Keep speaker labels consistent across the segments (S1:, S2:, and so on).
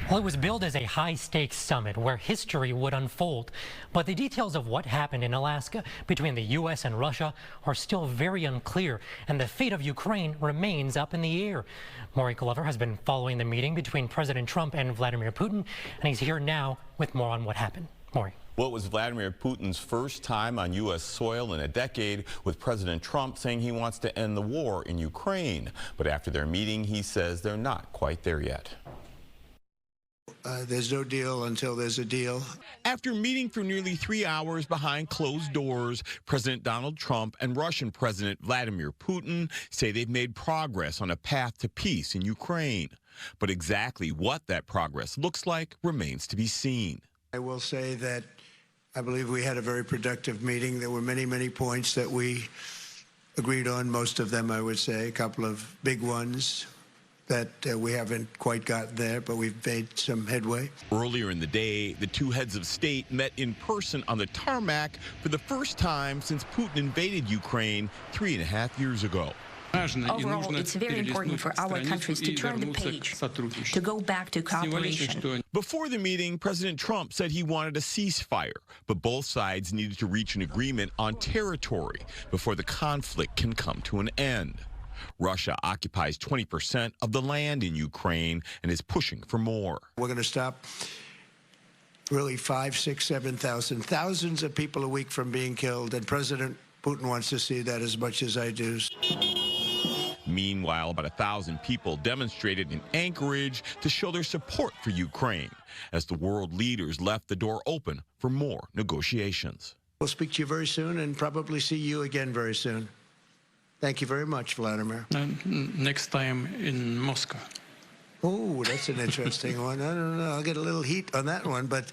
S1: Well, it was billed as a high-stakes summit where history would unfold, but the details of what happened in Alaska between the U.S. and Russia are still very unclear, and the fate of Ukraine remains up in the air. Maury Glover has been following the meeting between President Trump and Vladimir Putin, and he's here now with more on what happened. Maury.
S2: Well, it was Vladimir Putin's first time on U.S. soil in a decade, with President Trump saying he wants to end the war in Ukraine. But after their meeting, he says they're not quite there yet.
S3: There's no deal until there's a deal.
S2: After meeting for nearly 3 hours behind closed doors, President Donald Trump and Russian President Vladimir Putin say they've made progress on a path to peace in Ukraine. But exactly what that progress looks like remains to be seen.
S3: I will say that I believe we had a very productive meeting. There were many, many points that we agreed on, most of them, I would say, a couple of big ones that we haven't quite gotten there, but we've made some headway.
S2: Earlier in the day, the two heads of state met in person on the tarmac for the first time since Putin invaded Ukraine 3.5 years ago.
S4: Overall, it's very important for our countries to turn the page, to go back to cooperation.
S2: Before the meeting, President Trump said he wanted a ceasefire, but both sides needed to reach an agreement on territory before the conflict can come to an end. Russia occupies 20% of the land in Ukraine and is pushing for more.
S3: We're going to stop really 5, 6, 7,000, thousands of people a week from being killed, and President Putin wants to see that as much as I do.
S2: Meanwhile, about 1,000 people demonstrated in Anchorage to show their support for Ukraine as the world leaders left the door open for more negotiations.
S3: We'll speak to you very soon and probably see you again very soon. Thank you very much, Vladimir.
S5: Next time in Moscow.
S3: Oh, that's an interesting one. I don't know. I'll get a little heat on that one, but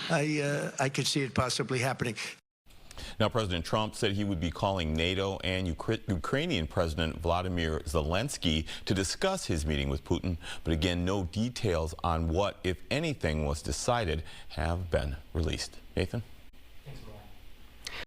S3: I could see it possibly happening.
S2: Now, President Trump said he would be calling NATO and Ukrainian President Vladimir Zelensky to discuss his meeting with Putin. But again, no details on what, if anything, was decided have been released. Nathan?